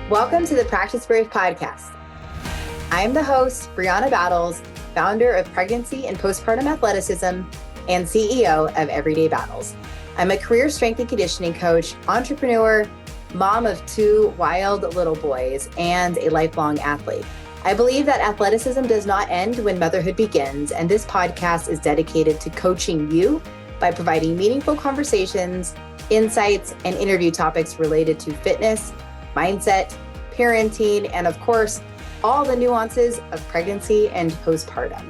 Welcome to the Practice Brave podcast. I am the host, Brianna Battles, founder of Pregnancy and Postpartum Athleticism and CEO of Everyday Battles. I'm a career strength and conditioning coach, entrepreneur, mom of 2 wild little boys, and a lifelong athlete. I believe that athleticism does not end when motherhood begins, and this podcast is dedicated to coaching you by providing meaningful conversations, insights, and interview topics related to fitness, mindset, parenting, and of course, all the nuances of pregnancy and postpartum.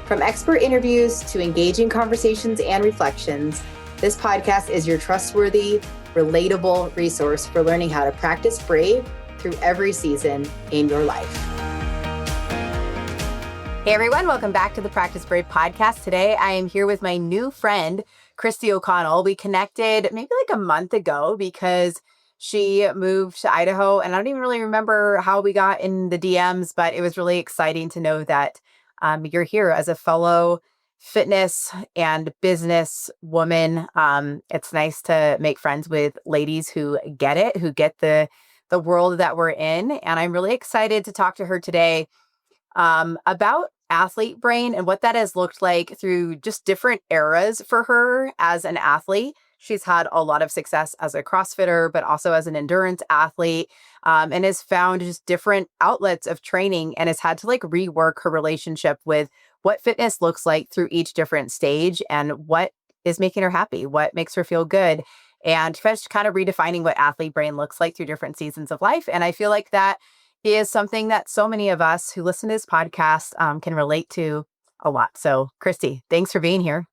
From expert interviews to engaging conversations and reflections, this podcast is your trustworthy, relatable resource for learning how to practice brave through every season in your life. Hey everyone, welcome back to the Practice Brave podcast. Today I am here with my new friend, Kristi O'Connell. We connected maybe like a month ago because she moved to Idaho, and I don't even really remember how we got in the DMs, but it was really exciting to know that you're here as a fellow fitness and business woman. It's nice to make friends with ladies who get it, who get the world that we're in. And I'm really excited to talk to her today about athlete brain and what that has looked like through just different eras for her as an athlete. She's had a lot of success as a CrossFitter, but also as an endurance athlete, and has found just different outlets of training and has had to like rework her relationship with what fitness looks like through each different stage and what is making her happy, what makes her feel good, and just kind of redefining what athlete brain looks like through different seasons of life. And I feel like that is something that so many of us who listen to this podcast can relate to a lot. So Kristi, thanks for being here.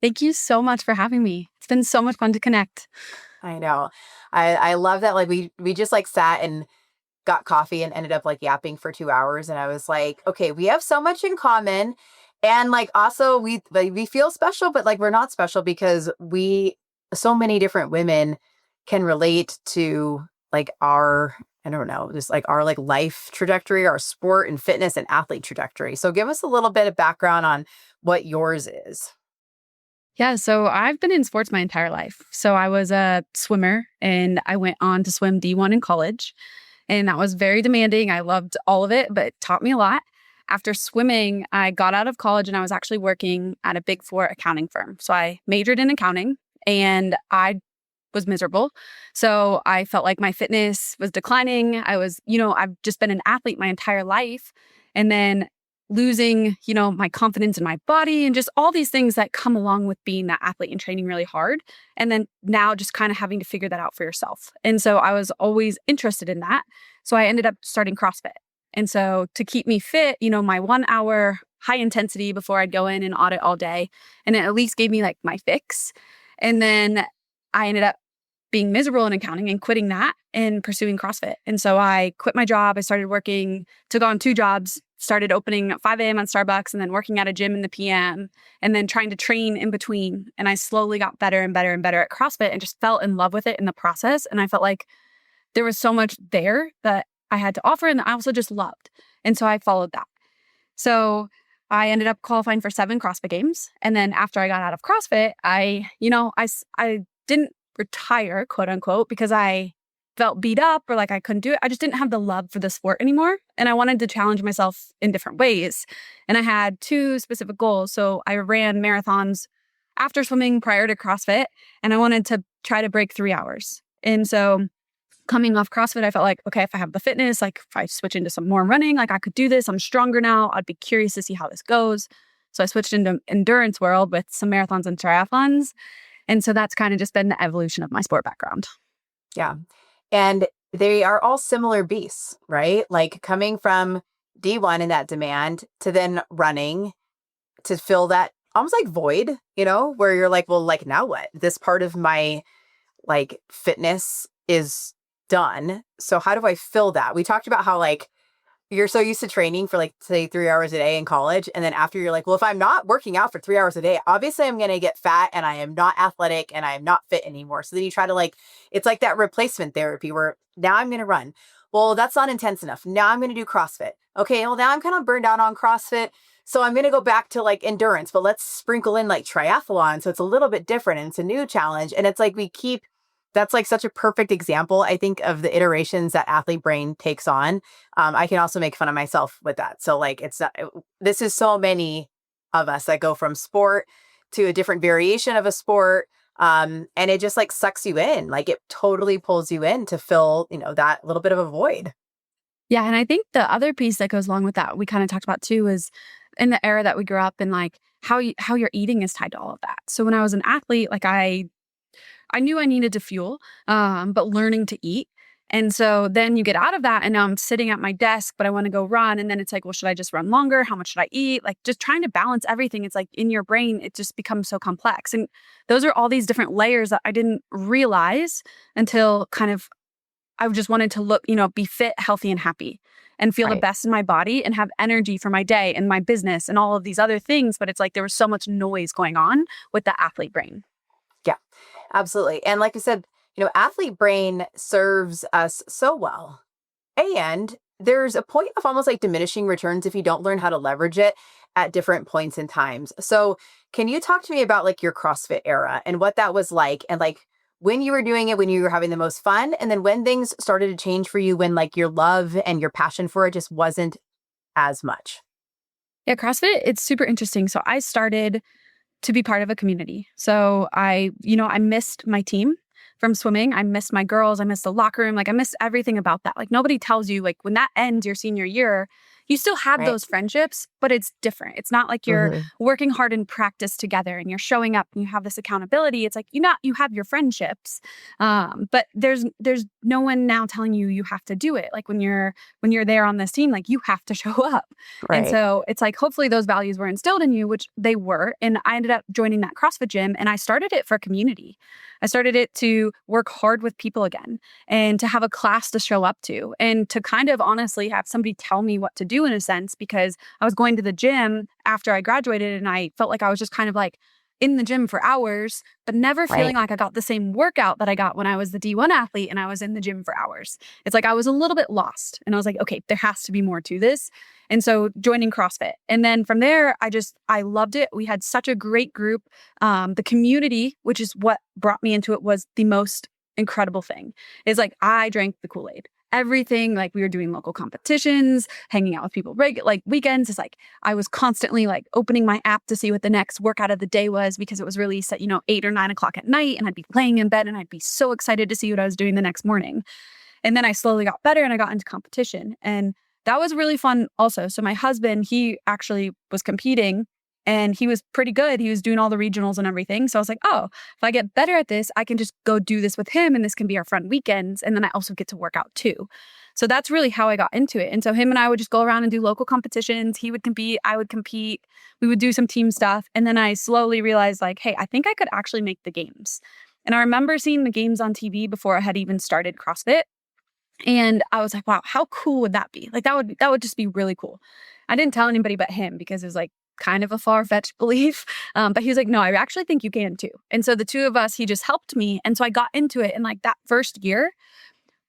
Thank you so much for having me. It's been so much fun to connect. I know. I love that. Like we just like sat and got coffee and ended up like yapping for 2 hours. And I was like, okay, we have so much in common. And like, also we feel special, but like, we're not special because so many different women can relate to like our, I don't know, just like our like life trajectory, our sport and fitness and athlete trajectory. So give us a little bit of background on what yours is. Yeah, so I've been in sports my entire life. So I was a swimmer and I went on to swim D1 in college. And that was very demanding. I loved all of it, but it taught me a lot. After swimming, I got out of college and I was actually working at a Big Four accounting firm. So I majored in accounting and I was miserable. So I felt like my fitness was declining. I've just been an athlete my entire life. And then losing, my confidence in my body and just all these things that come along with being that athlete and training really hard. And then now just kind of having to figure that out for yourself. And so I was always interested in that. So I ended up starting CrossFit. And so to keep me fit, my 1 hour high intensity before I'd go in and audit all day. And it at least gave me like my fix. And then I ended up being miserable in accounting and quitting that and pursuing CrossFit. And so I quit my job. I started working, took on 2 jobs, started opening at 5 a.m. on Starbucks and then working at a gym in the PM and then trying to train in between. And I slowly got better and better and better at CrossFit and just fell in love with it in the process. And I felt like there was so much there that I had to offer and that I also just loved. And so I followed that. So I ended up qualifying for 7 CrossFit Games. And then after I got out of CrossFit, I didn't retire, quote unquote, because I felt beat up or like I couldn't do it. I just didn't have the love for the sport anymore. And I wanted to challenge myself in different ways. And I had 2 specific goals. So I ran marathons after swimming prior to CrossFit, and I wanted to try to break 3 hours. And so coming off CrossFit, I felt like, okay, if I have the fitness, like if I switch into some more running, like I could do this. I'm stronger now. I'd be curious to see how this goes. So I switched into endurance world with some marathons and triathlons. And so that's kind of just been the evolution of my sport background. Yeah. And they are all similar beasts, right? Like coming from D1 in that demand to then running to fill that almost like void, where you're like, well, like now what? This part of my like fitness is done. So how do I fill that? We talked about how like you're so used to training for like, say, 3 hours a day in college. And then after you're like, well, if I'm not working out for 3 hours a day, obviously I'm going to get fat and I am not athletic and I am not fit anymore. So then you try to like, it's like that replacement therapy where now I'm going to run. Well, that's not intense enough. Now I'm going to do CrossFit. Okay. Well, now I'm kind of burned out on CrossFit. So I'm going to go back to like endurance, but let's sprinkle in like triathlon. So it's a little bit different and it's a new challenge. And it's like we keep That's like such a perfect example, I think, of the iterations that athlete brain takes on. I can also make fun of myself with that. So like, it's not, this is so many of us that go from sport to a different variation of a sport. And it just like sucks you in, like it totally pulls you in to fill, that little bit of a void. Yeah. And I think the other piece that goes along with that, we kind of talked about too, is in the era that we grew up in, like how your eating is tied to all of that. So when I was an athlete, like I knew I needed to fuel, but learning to eat. And so then you get out of that and now I'm sitting at my desk, but I want to go run. And then it's like, well, should I just run longer? How much should I eat? Like just trying to balance everything. It's like in your brain, it just becomes so complex. And those are all these different layers that I didn't realize until kind of I just wanted to look, be fit, healthy, and happy and feel the Right. best in my body and have energy for my day and my business and all of these other things. But it's like there was so much noise going on with the athlete brain. Yeah, absolutely. And like I said, athlete brain serves us so well. And there's a point of almost like diminishing returns if you don't learn how to leverage it at different points in times. So can you talk to me about like your CrossFit era and what that was like, and like when you were doing it, when you were having the most fun, and then when things started to change for you, when like your love and your passion for it just wasn't as much? Yeah, CrossFit, it's super interesting. So I started to be part of a community. So I missed my team from swimming. I missed my girls. I missed the locker room. Like I missed everything about that. Like nobody tells you like when that ends your senior year, you still have Right. those friendships, but it's different. It's not like you're Hmm. working hard in practice together and you're showing up and you have this accountability. It's like you have your friendships, but there's no one now telling you you have to do it. Like when you're there on this team, like you have to show up. And Right. so it's like hopefully those values were instilled in you, which they were. And I ended up joining that CrossFit gym, and I started it for community. I started it to work hard with people again and to have a class to show up to and to kind of honestly have somebody tell me what to do in a sense, because I was going to the gym after I graduated and I felt like I was just kind of like in the gym for hours, but never feeling Right. like I got the same workout that I got when I was the D1 athlete and I was in the gym for hours. It's like I was a little bit lost and I was like, okay, there has to be more to this. And so joining CrossFit. And then from there, I loved it. We had such a great group. The community, which is what brought me into it, was the most incredible thing. Is like I drank the Kool-Aid. Everything, like we were doing local competitions, hanging out with people like weekends. It's like I was constantly like opening my app to see what the next workout of the day was because it was released at 8 or 9 o'clock at night, and I'd be laying in bed and I'd be so excited to see what I was doing the next morning. And then I slowly got better and I got into competition, and that was really fun also. So my husband, he actually was competing and he was pretty good. He was doing all the regionals and everything. So I was like, oh, if I get better at this, I can just go do this with him and this can be our fun weekends. And then I also get to work out too. So that's really how I got into it. And so him and I would just go around and do local competitions. He would compete, I would compete. We would do some team stuff. And then I slowly realized like, hey, I think I could actually make the games. And I remember seeing the games on TV before I had even started CrossFit. And I was like, wow, how cool would that be? Like that would just be really cool. I didn't tell anybody but him because it was like kind of a far-fetched belief. But he was like, no, I actually think you can too. And so the two of us, he just helped me. And so I got into it. And like that first year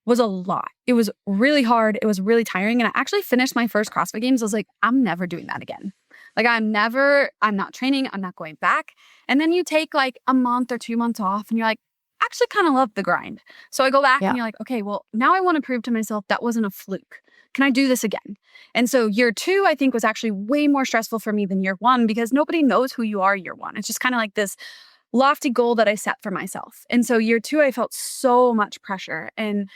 was a lot. It was really hard. It was really tiring. And I actually finished my first CrossFit Games. I was like, I'm never doing that again. Like I'm not training. I'm not going back. And then you take like a month or 2 months off and you're like, actually kind of love the grind. So I go back Yeah. and you're like, okay, well, now I want to prove to myself that wasn't a fluke. Can I do this again? And so year 2, I think, was actually way more stressful for me than year 1 because nobody knows who you are year 1. It's just kind of like this lofty goal that I set for myself. And so year 2, I felt so much pressure. And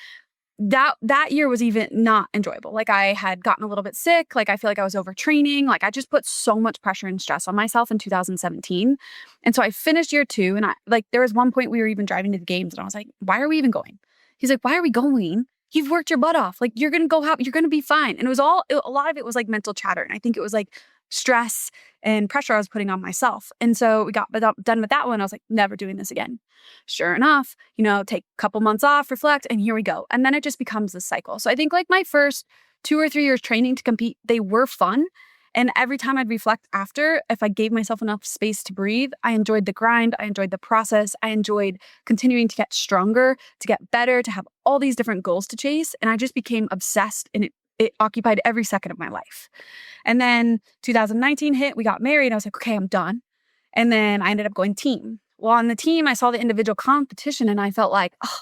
that year was even not enjoyable. Like I had gotten a little bit sick. Like I feel like I was overtraining. Like I just put so much pressure and stress on myself in 2017. And so I finished year 2 and there was one point we were even driving to the games and I was like, why are we even going? He's like, why are we going? You've worked your butt off. Like you're going to be fine. And a lot of it was like mental chatter. And I think it was like stress and pressure I was putting on myself. And so we got done with that one. I was like, never doing this again. Sure enough, take a couple months off, reflect, and here we go. And then it just becomes this cycle. So I think like my first 2 or 3 years training to compete, they were fun. And every time I'd reflect after, if I gave myself enough space to breathe, I enjoyed the grind. I enjoyed the process. I enjoyed continuing to get stronger, to get better, to have all these different goals to chase. And I just became obsessed, and it occupied every second of my life. And then 2019 hit, we got married. I was like, okay, I'm done. And then I ended up going team. Well, on the team, I saw the individual competition and I felt like, oh,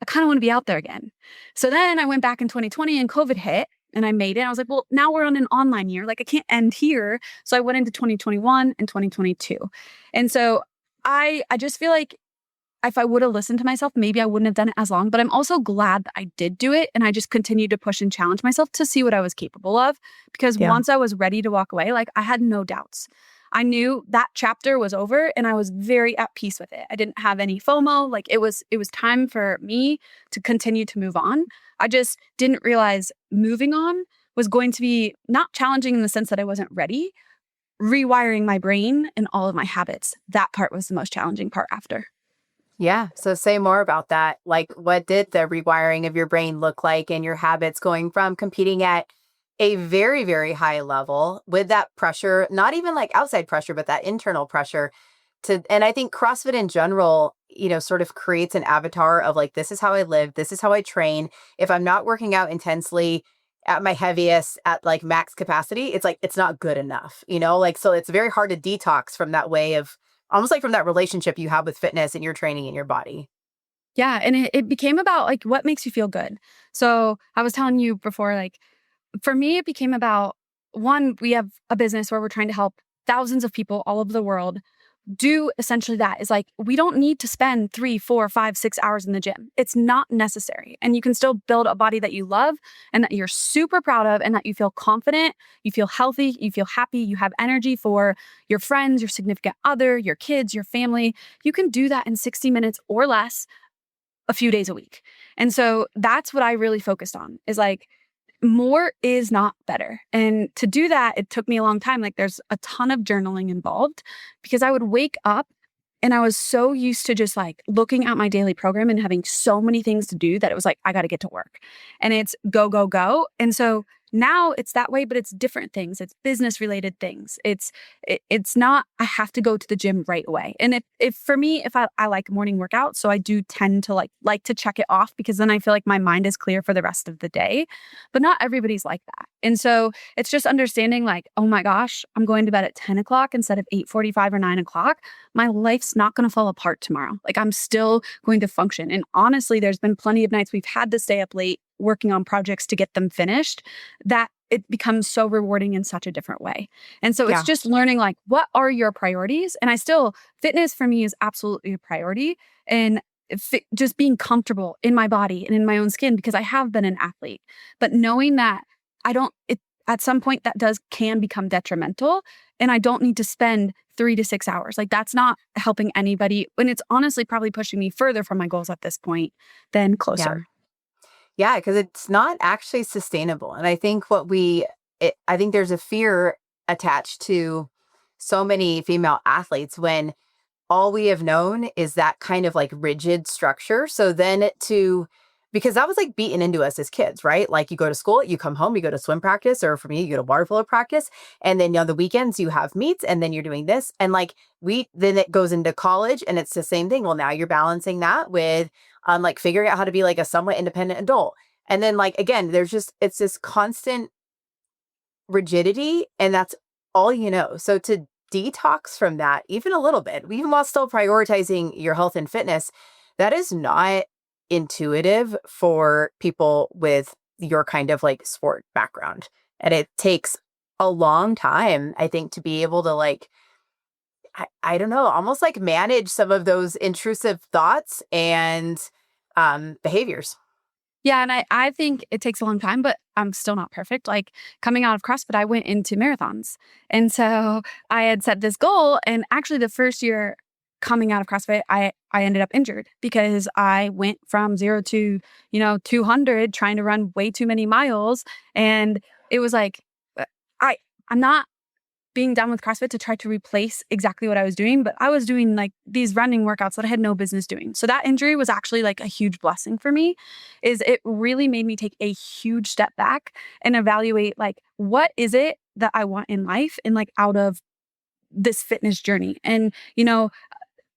I kind of want to be out there again. So then I went back in 2020 and COVID hit and I made it. I was like, well, now we're on an online year. Like I can't end here. So I went into 2021 and 2022. And so I just feel like if I would have listened to myself, maybe I wouldn't have done it as long. But I'm also glad that I did do it. And I just continued to push and challenge myself to see what I was capable of. Because Yeah. once I was ready to walk away, like I had no doubts. I knew that chapter was over and I was very at peace with it. I didn't have any FOMO. Like it was time for me to continue to move on. I just didn't realize moving on was going to be not challenging in the sense that I wasn't ready. Rewiring my brain and all of my habits. That part was the most challenging part after. Yeah. So say more about that. Like, what did the rewiring of your brain look like and your habits going from competing at a very, very high level with that pressure, not even like outside pressure, but that internal pressure and I think CrossFit in general, sort of creates an avatar of like, this is how I live. This is how I train. If I'm not working out intensely at my heaviest at like max capacity, it's like, it's not good enough, like, so it's very hard to detox from that way of almost like from that relationship you have with fitness and your training in your body. Yeah. And it became about like what makes you feel good. So I was telling you before, like for me, it became about one, we have a business where we're trying to help thousands of people all over the world do essentially that is like, we don't need to spend 3, 4, 5, 6 hours in the gym. It's not necessary. And you can still build a body that you love and that you're super proud of and that you feel confident, you feel healthy, you feel happy, you have energy for your friends, your significant other, your kids, your family. You can do that in 60 minutes or less a few days a week. And so that's what I really focused on is like, more is not better. And to do that, it took me a long time. Like there's a ton of journaling involved because I would wake up and I was so used to just like looking at my daily program and having so many things to do that it was like, I got to get to work and it's go, go, go. And so now it's that way, but it's different things. It's business related things. It's not, I have to go to the gym right away. And if for me, if I like morning workouts, so I do tend to like to check it off because then I feel like my mind is clear for the rest of the day, but not everybody's like that. And so it's just understanding like, oh my gosh, I'm going to bed at 10 o'clock instead of 8:45 or 9 o'clock. My life's not going to fall apart tomorrow. Like I'm still going to function. And honestly, there's been plenty of nights we've had to stay up late working on projects to get them finished, that it becomes so rewarding in such a different way. And so it's Yeah. just learning like, what are your priorities? And fitness for me is absolutely a priority. And just being comfortable in my body and in my own skin because I have been an athlete, but knowing that at some point that can become detrimental and I don't need to spend 3 to 6 hours. Like that's not helping anybody. And it's honestly probably pushing me further from my goals at this point than Yeah. closer. Yeah. Cause it's not actually sustainable. And I think I think there's a fear attached to so many female athletes when all we have known is that kind of like rigid structure. So then because that was like beaten into us as kids, right? Like you go to school, you come home, you go to swim practice, or for me, you go to water polo practice. And then on the weekends you have meets and then you're doing this. And like then it goes into college and it's the same thing. Well, now you're balancing that with like figuring out how to be like a somewhat independent adult. And then like, again, it's this constant rigidity and that's all you know. So to detox from that, even a little bit, even while still prioritizing your health and fitness, that is not intuitive for people with your kind of like sport background. And it takes a long time, I think, to be able to like, I don't know, almost like manage some of those intrusive thoughts and behaviors. Yeah. And I think it takes a long time, but I'm still not perfect. Like coming out of CrossFit, I went into marathons. And so I had set this goal. And actually the first year coming out of CrossFit, I ended up injured because I went from 0 to, 200 trying to run way too many miles. And it was like, I'm not being done with CrossFit to try to replace exactly what I was doing, but I was doing like these running workouts that I had no business doing. So that injury was actually like a huge blessing for me. Is it really made me take a huge step back and evaluate like, what is it that I want in life and like out of this fitness journey? And,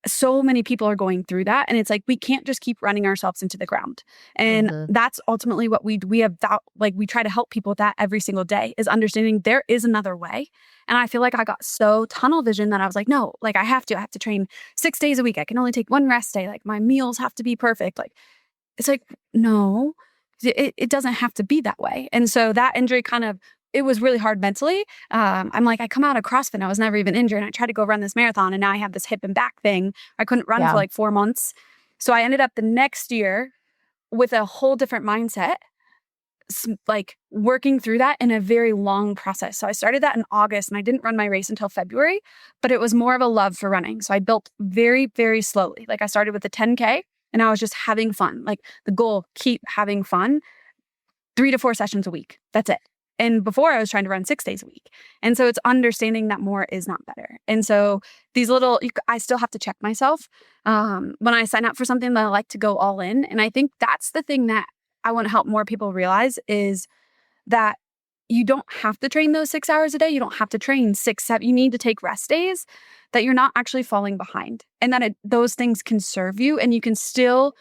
so many people are going through that. And it's like, we can't just keep running ourselves into the ground. And that's ultimately what we have, like, we try to help people with that every single day, is understanding there is another way. And I feel like I got so tunnel vision that I was like, no, like I have to train 6 days a week. I can only take one rest day. Like my meals have to be perfect. Like, it's like, no, it doesn't have to be that way. And so that injury it was really hard mentally. I'm like, I come out of CrossFit and I was never even injured. And I tried to go run this marathon and now I have this hip and back thing. I couldn't run for like 4 months. So I ended up the next year with a whole different mindset, like working through that in a very long process. So I started that in August and I didn't run my race until February, but it was more of a love for running. So I built very, very slowly. Like I started with a 10K and I was just having fun. Like the goal, keep having fun, 3 to 4 sessions a week. That's it. And before I was trying to run 6 days a week. And so it's understanding that more is not better. And so these I still have to check myself when I sign up for something that I like to go all in. And I think that's the thing that I want to help more people realize, is that you don't have to train those 6 hours a day. You don't have to train 6, 7. You need to take rest days, that you're not actually falling behind, and that those things can serve you, and you can still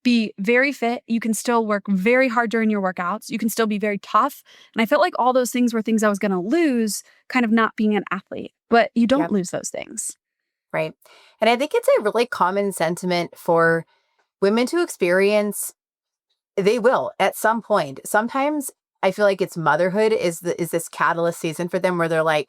be very fit. You can still work very hard during your workouts. You can still be very tough. And I felt like all those things were things I was going to lose kind of not being an athlete, but you don't lose those things. Right. And I think it's a really common sentiment for women to experience. They will at some point. Sometimes I feel like it's motherhood is this catalyst season for them where they're like,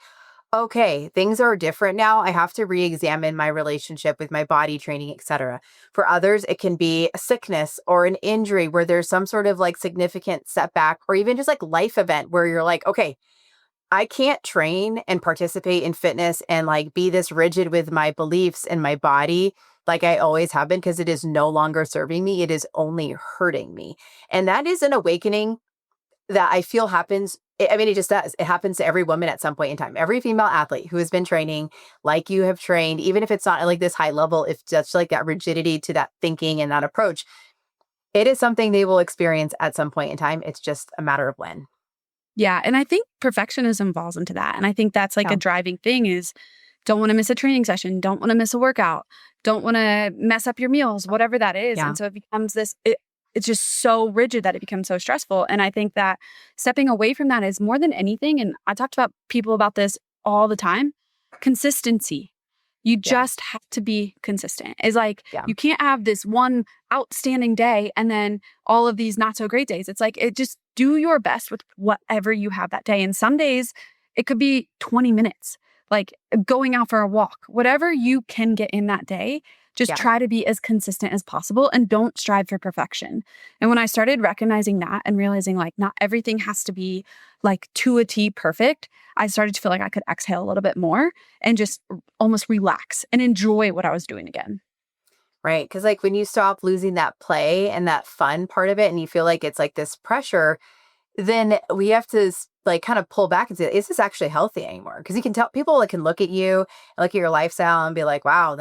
okay, things are different now. I have to re-examine my relationship with my body, training, etc. For others, it can be a sickness or an injury where there's some sort of like significant setback, or even just like life event where you're like, okay, I can't train and participate in fitness and like be this rigid with my beliefs and my body like I always have been, because it is no longer serving me. It is only hurting me. And that is an awakening that I feel happens. I mean, it just does. It happens to every woman at some point in time. Every female athlete who has been training like you have trained, even if it's not like this high level, if just like that rigidity to that thinking and that approach, it is something they will experience at some point in time. It's just a matter of when. Yeah. And I think perfectionism falls into that. And I think that's like a driving thing, is don't want to miss a training session, don't want to miss a workout, don't want to mess up your meals, whatever that is. And so it becomes it's just so rigid that it becomes so stressful. And I think that stepping away from that is more than anything. And I talked about people about this all the time. Consistency. You just have to be consistent. It's like, you can't have this one outstanding day and then all of these not so great days. It's like, just do your best with whatever you have that day. And some days it could be 20 minutes, like going out for a walk, whatever you can get in that day. Just try to be as consistent as possible and don't strive for perfection. And when I started recognizing that and realizing like not everything has to be like to a T perfect, I started to feel like I could exhale a little bit more and just almost relax and enjoy what I was doing again. Right. Because like when you stop losing that play and that fun part of it and you feel like it's like this pressure, then we have to like kind of pull back and say, is this actually healthy anymore? Because you can tell people that can look at you, look at your lifestyle and be like, wow,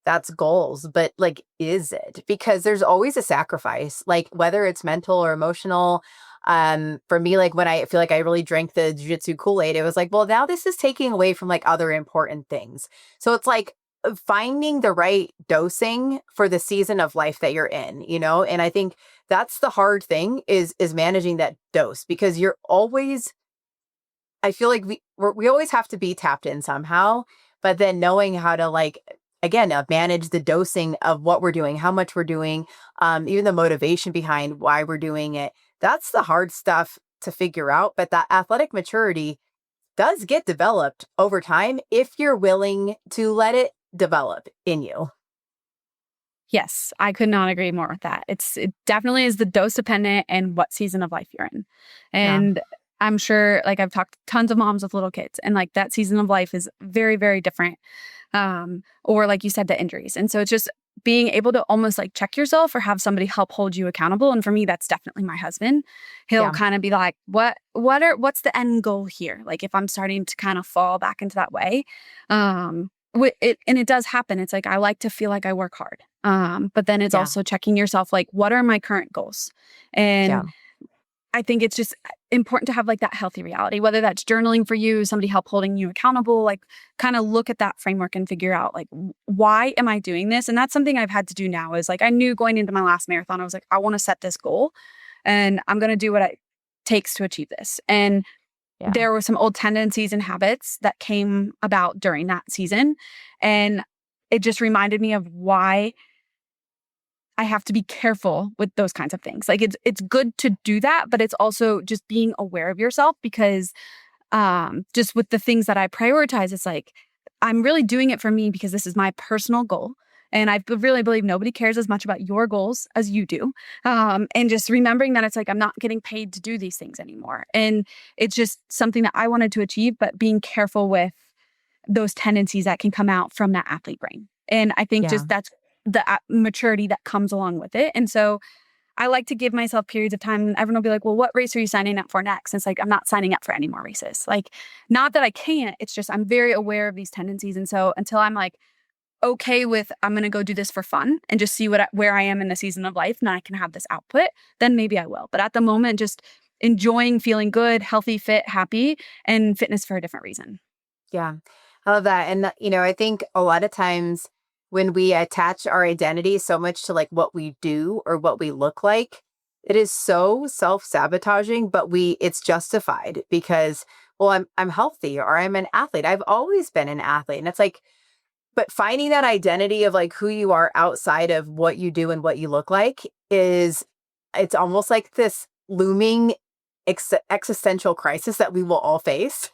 that's goals, but like, is it? Because there's always a sacrifice, like whether it's mental or emotional. For me, like when I feel like I really drank the jiu-jitsu Kool-Aid, it was like, well, now this is taking away from like other important things. So it's like finding the right dosing for the season of life that you're in, you know? And I think that's the hard thing is managing that dose, because you're always, I feel like we always have to be tapped in somehow, but then knowing how to like, again, manage the dosing of what we're doing, how much we're doing, even the motivation behind why we're doing it. That's the hard stuff to figure out. But that athletic maturity does get developed over time if you're willing to let it develop in you. Yes, I could not agree more with that. It definitely is the dose dependent and what season of life you're in. And I'm sure, like I've talked to tons of moms with little kids, and like that season of life is very, very different. Or like you said, the injuries. And so it's just being able to almost like check yourself or have somebody help hold you accountable. And for me, that's definitely my husband. He'll kind of be like, what's the end goal here? Like if I'm starting to kind of fall back into that way, and it does happen. It's like, I like to feel like I work hard. But then it's also checking yourself, like, what are my current goals? And I think it's just important to have like that healthy reality, whether that's journaling for you, somebody help holding you accountable, like kind of look at that framework and figure out like, why am I doing this? And that's something I've had to do now is like, I knew going into my last marathon, I was like, I want to set this goal and I'm going to do what it takes to achieve this. And there were some old tendencies and habits that came about during that season. And it just reminded me of why I have to be careful with those kinds of things. Like it's good to do that, but it's also just being aware of yourself because just with the things that I prioritize, it's like I'm really doing it for me because this is my personal goal. And I really believe nobody cares as much about your goals as you do. And just remembering that it's like I'm not getting paid to do these things anymore. And it's just something that I wanted to achieve, but being careful with those tendencies that can come out from that athlete brain. And I think just that's the maturity that comes along with it. And so I like to give myself periods of time and everyone will be like, well, what race are you signing up for next? And it's like, I'm not signing up for any more races. Like, not that I can't, it's just, I'm very aware of these tendencies. And so until I'm like, okay with, I'm going to go do this for fun and just see where I am in the season of life and I can have this output, then maybe I will. But at the moment, just enjoying feeling good, healthy, fit, happy, and fitness for a different reason. Yeah, I love that. And, I think a lot of times when we attach our identity so much to like what we do or what we look like, it is so self-sabotaging, but it's justified because, well, I'm healthy or I'm an athlete. I've always been an athlete. And it's like, but finding that identity of like who you are outside of what you do and what you look like it's almost like this looming existential crisis that we will all face.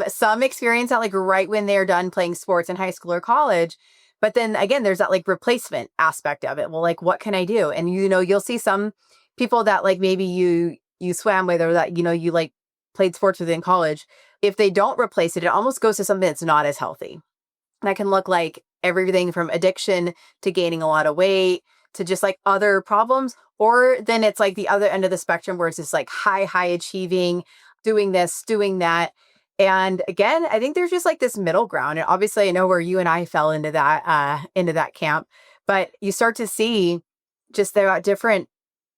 Some experience that like right when they're done playing sports in high school or college. But then again, there's that like replacement aspect of it. Well, like, what can I do? And, you'll see some people that like maybe you swam with or that, you like played sports with in college. If they don't replace it, it almost goes to something that's not as healthy. That can look like everything from addiction to gaining a lot of weight to just like other problems. Or then it's like the other end of the spectrum where it's just like high achieving, doing this, doing that. And again, I think there's just like this middle ground. And obviously I know where you and I fell into that camp, but you start to see just there are different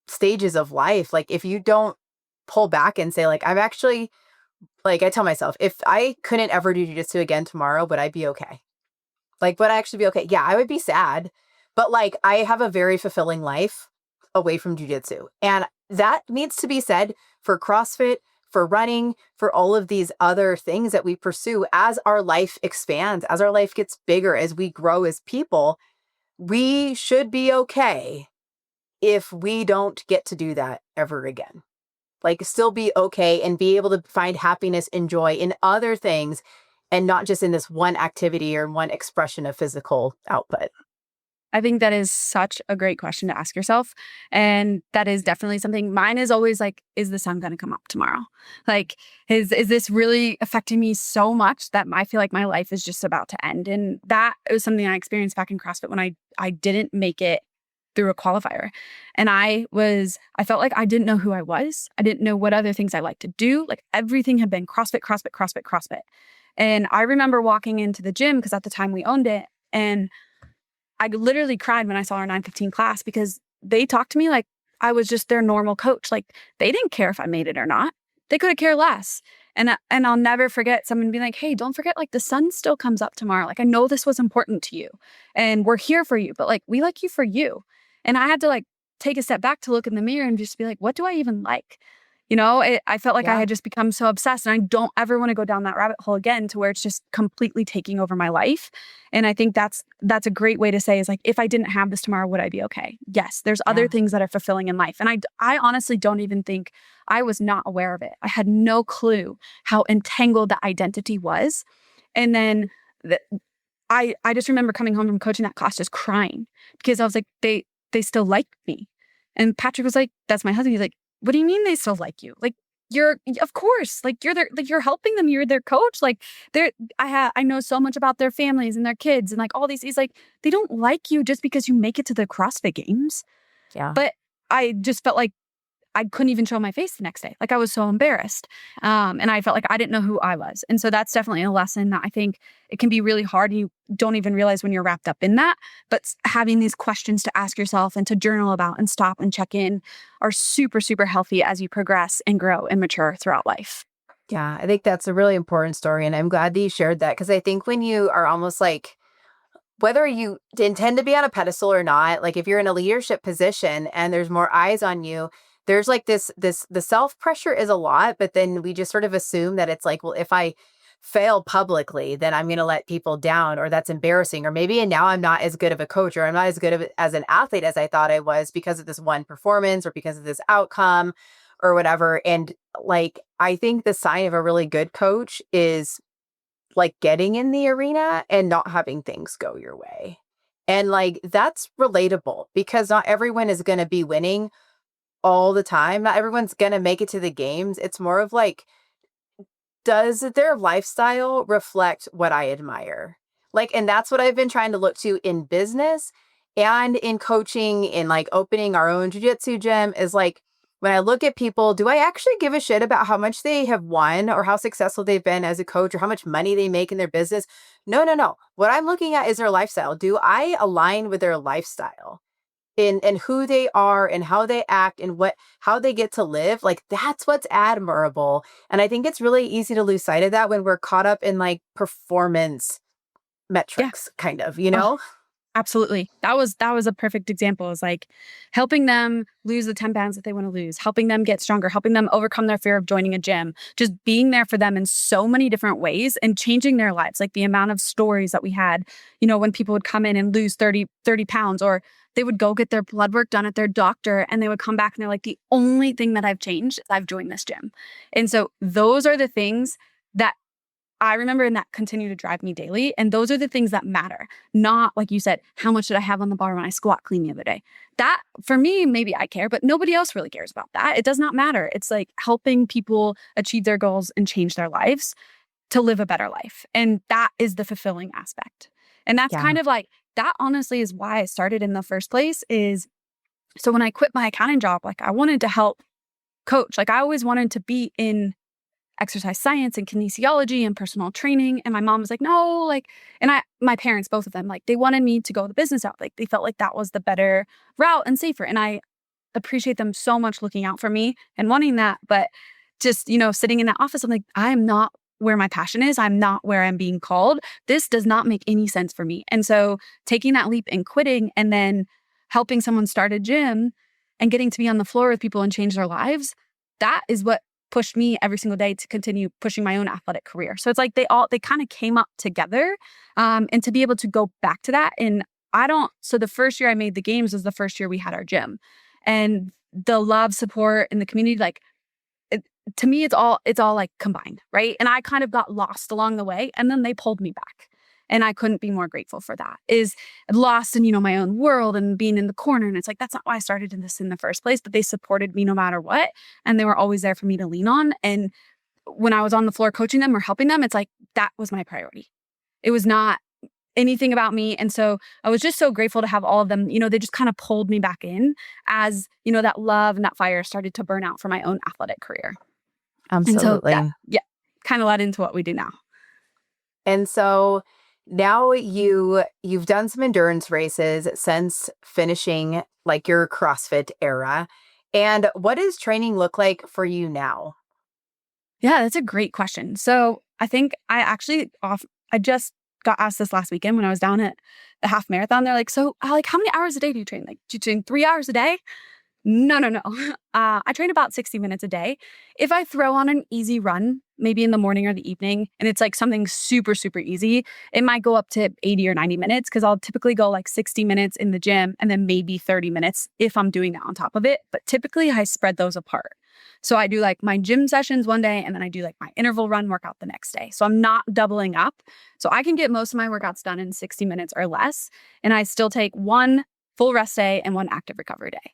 stages of life. Like if you don't pull back and say like, I'm actually, like I tell myself, if I couldn't ever do jujitsu again tomorrow, would I be okay? Like, would I actually be okay? Yeah, I would be sad, but like I have a very fulfilling life away from jujitsu. And that needs to be said for CrossFit, for running, for all of these other things that we pursue as our life expands, as our life gets bigger, as we grow as people. We should be okay if we don't get to do that ever again. Like still be okay and be able to find happiness and joy in other things and not just in this one activity or one expression of physical output. I think that is such a great question to ask yourself. And that is definitely something. Mine is always like, is the sun going to come up tomorrow? Like, is this really affecting me so much that I feel like my life is just about to end? And that was something I experienced back in CrossFit when I didn't make it through a qualifier. And I felt like I didn't know who I was. I didn't know what other things I like to do. Like everything had been CrossFit, CrossFit, CrossFit, CrossFit. And I remember walking into the gym because at the time we owned it. And I literally cried when I saw our 9:15 class because they talked to me like I was just their normal coach. Like they didn't care if I made it or not. They could have cared less. And I'll never forget someone being like, hey, don't forget, like the sun still comes up tomorrow. Like I know this was important to you and we're here for you, but like we like you for you. And I had to like take a step back to look in the mirror and just be like, what do I even like? I felt like I had just become so obsessed and I don't ever want to go down that rabbit hole again to where it's just completely taking over my life. And I think that's a great way to say is like, if I didn't have this tomorrow, would I be okay? Yes, there's other things that are fulfilling in life. And I honestly don't even think I was not aware of it. I had no clue how entangled the identity was. And then I just remember coming home from coaching that class just crying because I was like, they still like me. And Patrick was like, that's my husband. He's like, what do you mean they still like you? Like of course, like you're helping them. You're their coach. Like I know so much about their families and their kids and like all these. He's like, they don't like you just because you make it to the CrossFit Games. Yeah. But I just felt like I couldn't even show my face the next day. Like I was so embarrassed. And I felt like I didn't know who I was. And so that's definitely a lesson that I think it can be really hard. You don't even realize when you're wrapped up in that. But having these questions to ask yourself and to journal about and stop and check in are super, super healthy as you progress and grow and mature throughout life. Yeah, I think that's a really important story. And I'm glad that you shared that, because I think when you are almost like, whether you intend to be on a pedestal or not, like if you're in a leadership position and there's more eyes on you, there's like the self pressure is a lot, but then we just sort of assume that it's like, well, if I fail publicly, then I'm going to let people down, or that's embarrassing, or maybe and now I'm not as good of a coach, or I'm not as good of as an athlete as I thought I was because of this one performance or because of this outcome or whatever. And like, I think the sign of a really good coach is like getting in the arena and not having things go your way. And like, that's relatable because not everyone is going to be winning all the time. Not everyone's going to make it to the games. It's more of like, does their lifestyle reflect what I admire? Like, and that's what I've been trying to look to in business and in coaching, in like opening our own jujitsu gym, is like, when I look at people, do I actually give a shit about how much they have won or how successful they've been as a coach or how much money they make in their business? No, no, no. What I'm looking at is their lifestyle. Do I align with their lifestyle in who they are and how they act and how they get to live? Like, that's what's admirable. And I think it's really easy to lose sight of that when we're caught up in like performance Yeah. metrics, kind of, Oh, absolutely. That was a perfect example. Is like helping them lose the 10 pounds that they want to lose, helping them get stronger, helping them overcome their fear of joining a gym, just being there for them in so many different ways and changing their lives. Like the amount of stories that we had, when people would come in and lose 30 pounds, or they would go get their blood work done at their doctor and they would come back and they're like, the only thing that I've changed is I've joined this gym. And so those are the things that I remember and that continue to drive me daily. And those are the things that matter. Not, like you said, how much did I have on the bar when I squat clean the other day? That, for me, maybe I care, but nobody else really cares about that. It does not matter. It's like helping people achieve their goals and change their lives to live a better life. And that is the fulfilling aspect. And that's Yeah. kind of like, that honestly is why I started in the first place. Is so when I quit my accounting job, like I wanted to help coach. Like I always wanted to be in exercise science and kinesiology and personal training. And my mom was like, no, like, and my parents, both of them, like they wanted me to go the business route. Like they felt like that was the better route and safer. And I appreciate them so much looking out for me and wanting that. But just, sitting in that office, I'm like, I'm not where my passion is. I'm not where I'm being called. This does not make any sense for me. And so taking that leap and quitting and then helping someone start a gym and getting to be on the floor with people and change their lives, that is what pushed me every single day to continue pushing my own athletic career. So it's like they kind of came up together, and to be able to go back to that. And so the first year I made the games was the first year we had our gym, and the love, support, and the community, like to me, it's all like combined, right? And I kind of got lost along the way, and then they pulled me back. And I couldn't be more grateful for that. Is lost in, my own world and being in the corner. And it's like, that's not why I started in this in the first place, but they supported me no matter what. And they were always there for me to lean on. And when I was on the floor coaching them or helping them, it's like, that was my priority. It was not anything about me. And so I was just so grateful to have all of them, they just kind of pulled me back in as, that love and that fire started to burn out for my own athletic career. Absolutely. And so that, kind of led into what we do now. And so now you've done some endurance races since finishing like your CrossFit era. And what does training look like for you now? Yeah, that's a great question. So I think I just got asked this last weekend when I was down at the half marathon. They're like, so like, how many hours a day do you train? Like, do you train 3 hours a day? No. I train about 60 minutes a day. If I throw on an easy run, maybe in the morning or the evening, and it's like something super, super easy, it might go up to 80 or 90 minutes because I'll typically go like 60 minutes in the gym and then maybe 30 minutes if I'm doing that on top of it. But typically I spread those apart. So I do like my gym sessions one day and then I do like my interval run workout the next day. So I'm not doubling up. So I can get most of my workouts done in 60 minutes or less. And I still take one full rest day and one active recovery day.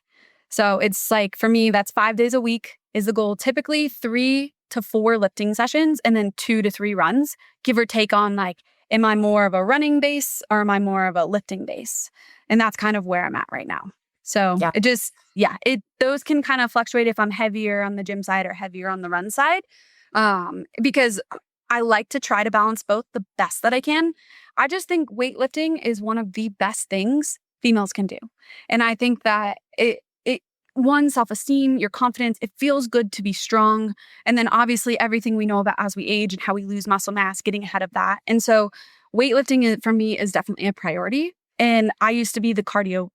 So it's like, for me, that's 5 days a week is the goal. Typically 3 to 4 lifting sessions and then 2 to 3 runs, give or take on like, am I more of a running base or am I more of a lifting base? And that's kind of where I'm at right now. So Yeah. it just, yeah, those can kind of fluctuate if I'm heavier on the gym side or heavier on the run side. Because I like to try to balance both the best that I can. I just think weightlifting is one of the best things females can do. And I think that one, self-esteem, your confidence, it feels good to be strong. And then obviously everything we know about as we age and how we lose muscle mass, getting ahead of that. And so weightlifting for me is definitely a priority. And I used to be the cardio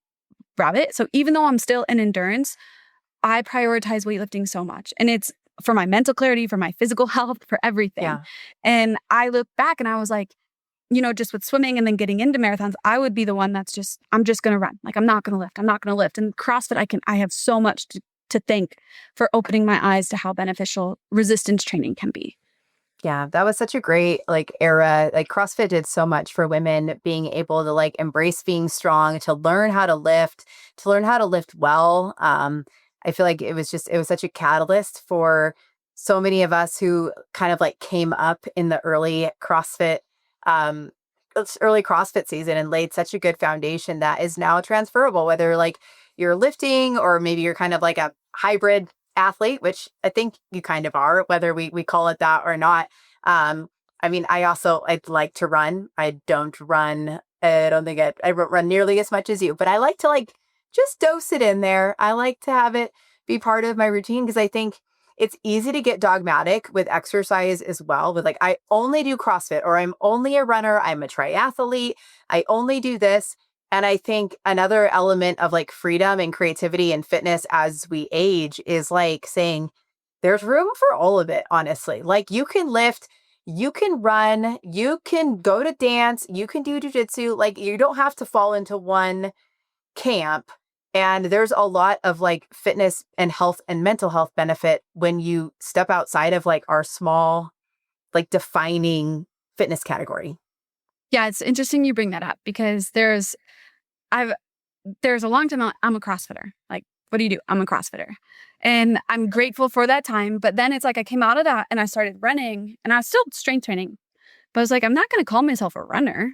rabbit. So even though I'm still in endurance, I prioritize weightlifting so much. And it's for my mental clarity, for my physical health, for everything. Yeah. And I look back and I was like, just with swimming and then getting into marathons, I would be the one that's I'm just going to run. Like, I'm not going to lift. I'm not going to lift. And CrossFit, I have so much to thank for opening my eyes to how beneficial resistance training can be. Yeah, that was such a great era. Like CrossFit did so much for women being able to embrace being strong, to learn how to lift well. I feel like it was such a catalyst for so many of us who kind of came up in the um early CrossFit season and laid such a good foundation that is now transferable, whether you're lifting or maybe you're kind of like a hybrid athlete, which I think you kind of are, whether we call it that or not. I mean, I'd like to run. I don't run. I don't think I don't run nearly as much as you, but I like to just dose it in there. I like to have it be part of my routine because I think it's easy to get dogmatic with exercise as well. With I only do CrossFit, or I'm only a runner. I'm a triathlete. I only do this. And I think another element of freedom and creativity and fitness as we age is saying there's room for all of it, honestly. You can lift, you can run, you can go to dance, you can do jujitsu. You don't have to fall into one camp. And there's a lot of fitness and health and mental health benefit when you step outside of our small, defining fitness category. Yeah, it's interesting you bring that up because there's a long time I'm a CrossFitter. What do you do? I'm a CrossFitter. And I'm grateful for that time. But then it's I came out of that and I started running and I was still strength training. But I was I'm not going to call myself a runner,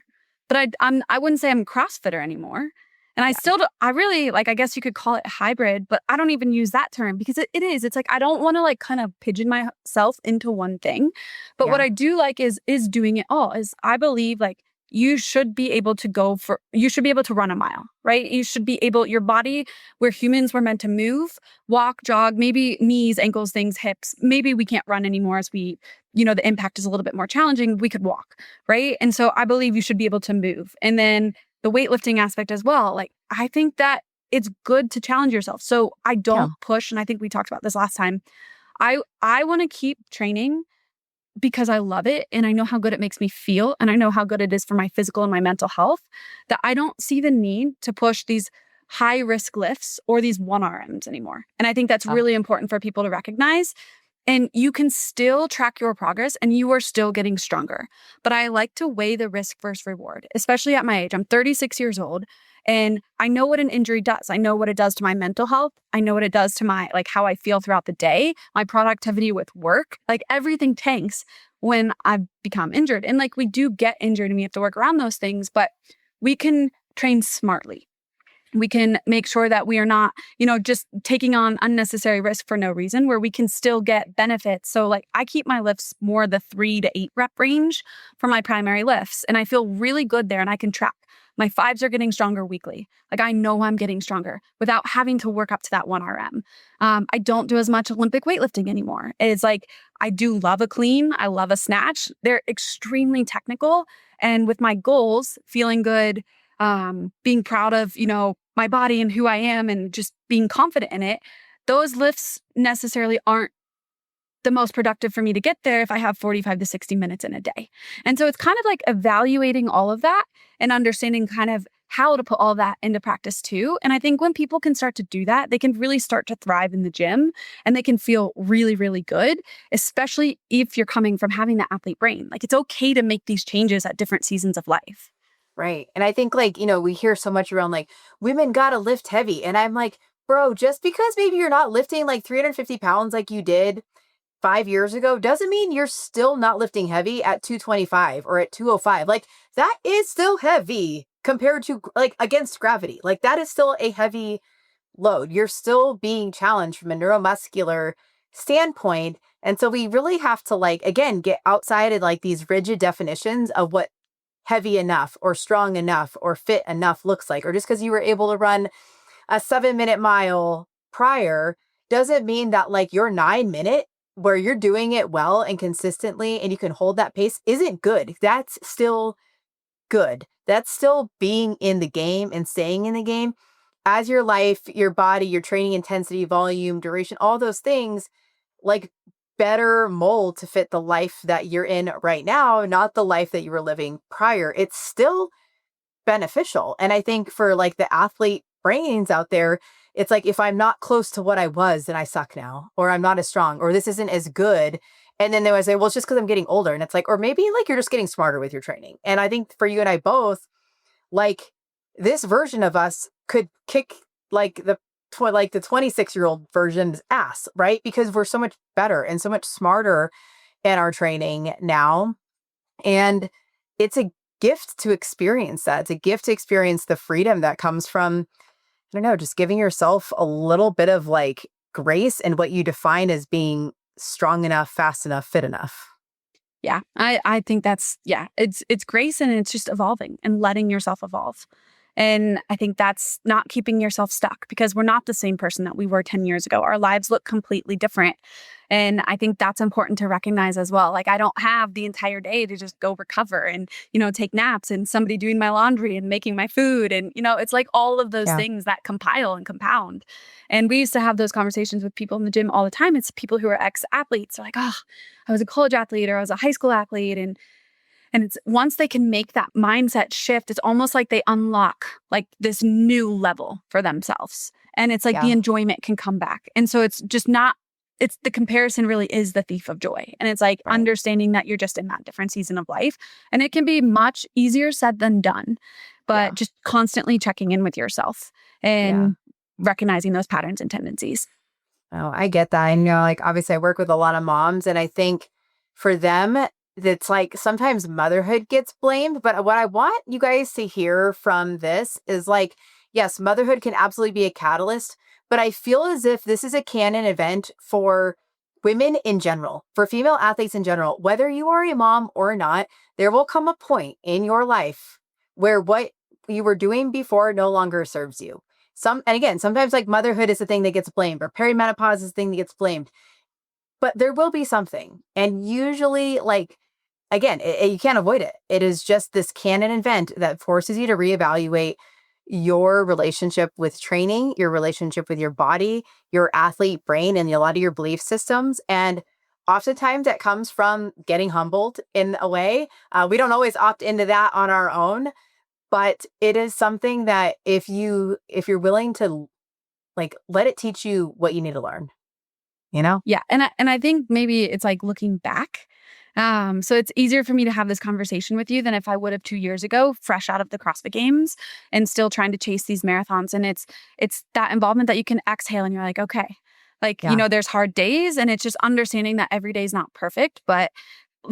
but I wouldn't say I'm a CrossFitter anymore. And I still, I really, I guess you could call it hybrid, but I don't even use that term because it is. It's I don't want to kind of pigeon myself into one thing. But what I do is doing it all. I believe you should be able to run a mile, right? You should be able, your body, where humans were meant to move, walk, jog, maybe knees, ankles, things, hips. Maybe we can't run anymore as the impact is a little bit more challenging. We could walk, right? And so I believe you should be able to move. And then the weightlifting aspect as well. I think that it's good to challenge yourself. So I don't push. And I think we talked about this last time. I want to keep training because I love it and I know how good it makes me feel and I know how good it is for my physical and my mental health, that I don't see the need to push these high risk lifts or these 1RMs anymore. And I think that's really important for people to recognize. And you can still track your progress and you are still getting stronger. But I like to weigh the risk versus reward, especially at my age. I'm 36 years old and I know what an injury does. I know what it does to my mental health. I know what it does to my, how I feel throughout the day, my productivity with work, everything tanks when I've become injured. And we do get injured and we have to work around those things, but we can train smartly. We can make sure that we are not, just taking on unnecessary risk for no reason, where we can still get benefits. So I keep my lifts more the 3 to 8 rep range for my primary lifts. And I feel really good there and I can track. My 5s are getting stronger weekly. I know I'm getting stronger without having to work up to that 1RM. I don't do as much Olympic weightlifting anymore. It's I do love a clean. I love a snatch. They're extremely technical. And with my goals, feeling good, being proud of, my body and who I am and just being confident in it, those lifts necessarily aren't the most productive for me to get there if I have 45 to 60 minutes in a day. And so it's kind of evaluating all of that and understanding kind of how to put all that into practice too. And I think when people can start to do that, they can really start to thrive in the gym and they can feel really, really good, especially if you're coming from having the athlete brain. It's okay to make these changes at different seasons of life. Right. And I think we hear so much around women gotta lift heavy. And I'm bro, just because maybe you're not lifting 350 pounds like you did 5 years ago doesn't mean you're still not lifting heavy at 225 or at 205. That is still heavy compared to against gravity. That is still a heavy load. You're still being challenged from a neuromuscular standpoint. And so we really have to like, again, get outside of like these rigid definitions of what heavy enough or strong enough or fit enough looks like, or just because you were able to run a 7-minute mile prior doesn't mean that like your 9-minute where you're doing it well and consistently and you can hold that pace isn't good. That's still good. That's still being in the game and staying in the game. As your life, your body, your training intensity, volume, duration, all those things like better mold to fit the life that you're in right now, not the life that you were living prior. It's still beneficial. And I think for like the athlete brains out there, it's like, if I'm not close to what I was, then I suck now, or I'm not as strong, or this isn't as good. And then they would say, well, it's just because I'm getting older. And it's like, or maybe like you're just getting smarter with your training. And I think for you and I both, like this version of us could kick like the 26-year-old version's ass, right? Because we're so much better and so much smarter in our training now. And it's a gift to experience that. It's a gift to experience the freedom that comes from, I don't know, just giving yourself a little bit of like grace and what you define as being strong enough, fast enough, fit enough. Yeah, I think that's, it's grace, and it's just evolving and letting yourself evolve. And I think that's not keeping yourself stuck, because we're not the same person that we were 10 years ago. Our lives look completely different. And I think that's important to recognize as well. Like, I don't have the entire day to just go recover and, take naps and somebody doing my laundry and making my food. And, it's like all of those things that compile and compound. And we used to have those conversations with people in the gym all the time. It's people who are ex-athletes. They're like, oh, I was a college athlete, or I was a high school athlete. And it's once they can make that mindset shift, it's almost like they unlock like this new level for themselves. And it's like the enjoyment can come back. And so it's just not, it's the comparison really is the thief of joy. And it's like understanding that you're just in that different season of life. And it can be much easier said than done, but just constantly checking in with yourself and recognizing those patterns and tendencies. Oh, I get that. I know, like, obviously I work with a lot of moms, and I think for them, it's like sometimes motherhood gets blamed. But what I want you guys to hear from this is like, yes, motherhood can absolutely be a catalyst, but I feel as if this is a canon event for women in general, for female athletes in general. Whether you are a mom or not, there will come a point in your life where what you were doing before no longer serves you. And again, sometimes like motherhood is the thing that gets blamed, or perimenopause is the thing that gets blamed. But there will be something. And usually, like, again, you can't avoid it. It is just this canon event that forces you to reevaluate your relationship with training, your relationship with your body, your athlete brain, and a lot of your belief systems. And oftentimes that comes from getting humbled in a way. We don't always opt into that on our own, but it is something that if you're willing to like let it teach you what you need to learn, Yeah. And I think maybe it's like looking back. So it's easier for me to have this conversation with you than if I would have 2 years ago, fresh out of the CrossFit Games and still trying to chase these marathons. And it's that involvement that you can exhale and you're like, okay, like, there's hard days, and it's just understanding that every day is not perfect. But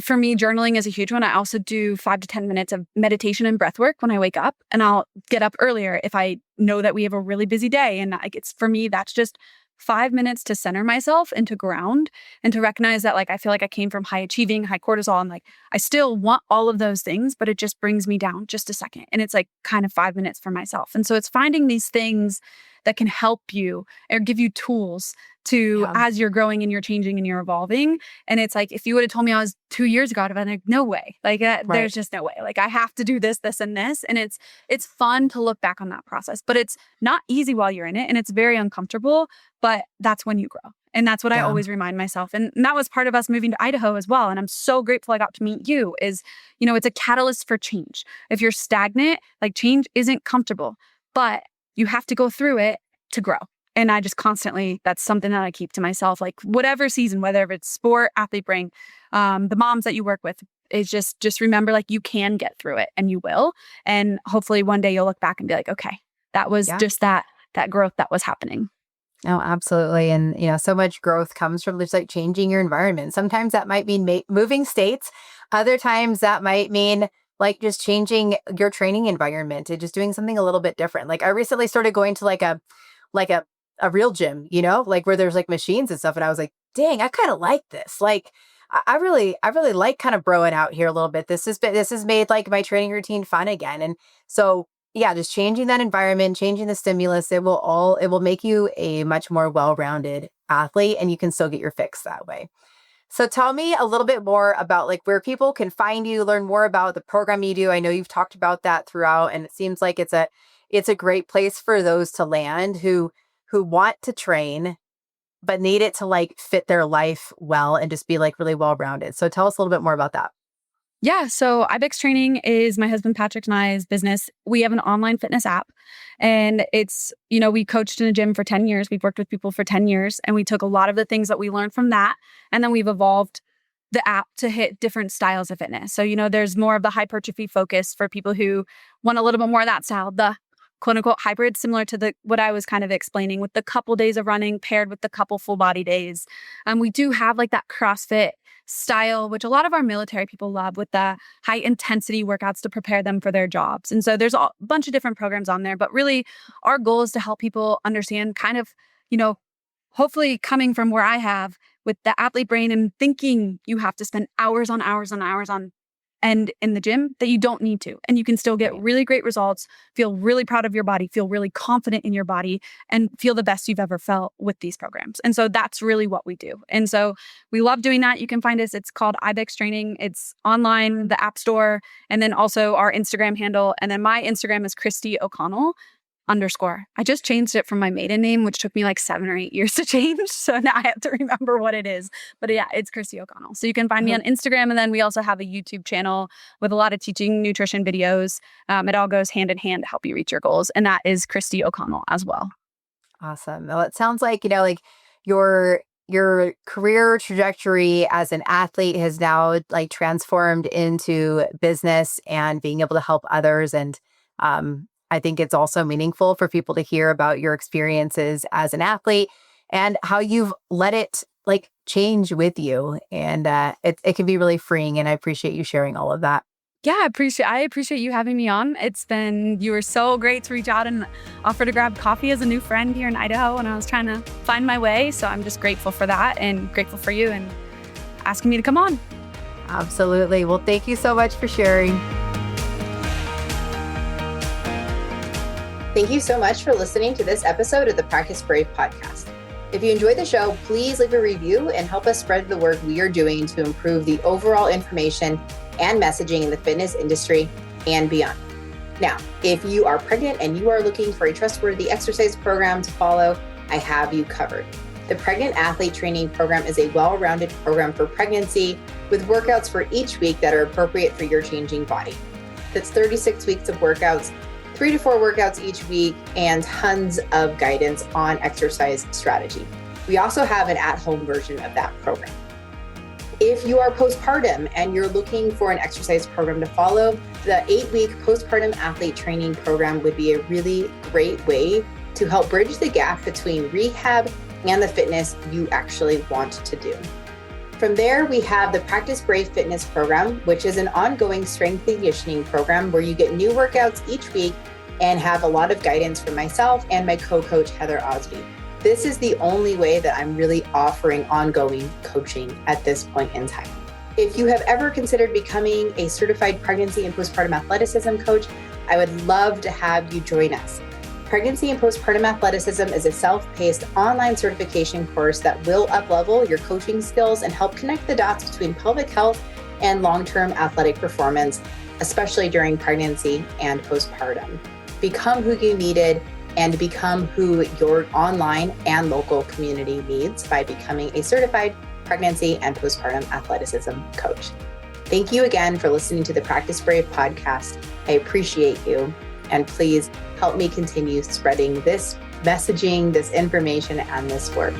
for me, journaling is a huge one. I also do 5 to 10 minutes of meditation and breath work when I wake up, and I'll get up earlier if I know that we have a really busy day. And it's for me, that's just 5 minutes to center myself and to ground and to recognize that like I feel like I came from high achieving, high cortisol, and like I still want all of those things, but it just brings me down just a second. And it's like kind of 5 minutes for myself. And so it's finding these things that can help you or give you tools to as you're growing and you're changing and you're evolving. And it's like, if you would have told me I was 2 years ago, I'd have been like, no way. Like there's just no way. Like I have to do this, this, and this. And it's fun to look back on that process, but it's not easy while you're in it. And it's very uncomfortable, but that's when you grow. And that's what I always remind myself. And that was part of us moving to Idaho as well. And I'm so grateful I got to meet you is, it's a catalyst for change. If you're stagnant, like change isn't comfortable, but you have to go through it to grow. And I just constantly, that's something that I keep to myself, like whatever season, whether it's sport, athlete brain, the moms that you work with, is just remember like you can get through it, and you will. And hopefully one day you'll look back and be like, okay, that was just that growth that was happening. Oh, absolutely. And, so much growth comes from just like changing your environment. Sometimes that might mean moving states. Other times that might mean like just changing your training environment and just doing something a little bit different. Like I recently started going to like a a real gym, like where there's like machines and stuff. And I was like, dang, I kind of like this. Like, I really like kind of broing out here a little bit. This has made like my training routine fun again. And so, yeah, just changing that environment, changing the stimulus, it will make you a much more well-rounded athlete, and you can still get your fix that way. So tell me a little bit more about like where people can find you, learn more about the program you do. I know you've talked about that throughout, and it seems like it's a great place for those to land who want to train but need it to like fit their life well and just be like really well-rounded. So tell us a little bit more about that. Yeah. So IBEX Training is my husband Patrick and I's business. We have an online fitness app, and it's, we coached in a gym for 10 years. We've worked with people for 10 years, and we took a lot of the things that we learned from that. And then we've evolved the app to hit different styles of fitness. So, there's more of the hypertrophy focus for people who want a little bit more of that style, the quote unquote hybrid, similar to what I was kind of explaining with the couple days of running paired with the couple full body days. We do have like that CrossFit style, which a lot of our military people love, with the high intensity workouts to prepare them for their jobs. And so there's a bunch of different programs on there, but really our goal is to help people understand kind of, hopefully coming from where I have with the athlete brain and thinking you have to spend hours on hours on hours on and in the gym, that you don't need to. And you can still get really great results, feel really proud of your body, feel really confident in your body, and feel the best you've ever felt with these programs. And so that's really what we do. And so we love doing that. You can find us. It's called IBEX Training. It's online, the App Store, and then also our Instagram handle. And then my Instagram is Kristi O'Connell _. I just changed it from my maiden name, which took me like 7 or 8 years to change. So now I have to remember what it is. But yeah, it's Kristi O'Connell. So you can find me on Instagram. And then we also have a YouTube channel with a lot of teaching nutrition videos. It all goes hand in hand to help you reach your goals. And that is Kristi O'Connell as well. Awesome. Well, it sounds like, like your career trajectory as an athlete has now like transformed into business and being able to help others. And I think it's also meaningful for people to hear about your experiences as an athlete and how you've let it like change with you. And it can be really freeing. And I appreciate you sharing all of that. Yeah, I appreciate you having me on. You were so great to reach out and offer to grab coffee as a new friend here in Idaho. And I was trying to find my way. So I'm just grateful for that and grateful for you and asking me to come on. Absolutely. Well, thank you so much for sharing. Thank you so much for listening to this episode of the Practice Brave podcast. If you enjoyed the show, please leave a review and help us spread the work we are doing to improve the overall information and messaging in the fitness industry and beyond. Now, if you are pregnant and you are looking for a trustworthy exercise program to follow, I have you covered. The Pregnant Athlete Training Program is a well-rounded program for pregnancy with workouts for each week that are appropriate for your changing body. That's 36 weeks of workouts, 3 to 4 workouts each week, and tons of guidance on exercise strategy. We also have an at-home version of that program. If you are postpartum and you're looking for an exercise program to follow, the 8-week postpartum athlete training program would be a really great way to help bridge the gap between rehab and the fitness you actually want to do. From there, we have the Practice Brave Fitness program, which is an ongoing strength and conditioning program where you get new workouts each week and have a lot of guidance from myself and my co-coach, Heather Osby. This is the only way that I'm really offering ongoing coaching at this point in time. If you have ever considered becoming a certified pregnancy and postpartum athleticism coach, I would love to have you join us. Pregnancy and Postpartum Athleticism is a self-paced online certification course that will up-level your coaching skills and help connect the dots between pelvic health and long-term athletic performance, especially during pregnancy and postpartum. Become who you needed and become who your online and local community needs by becoming a certified pregnancy and postpartum athleticism coach. Thank you again for listening to the Practice Brave podcast. I appreciate you. And please help me continue spreading this messaging, this information, and this work.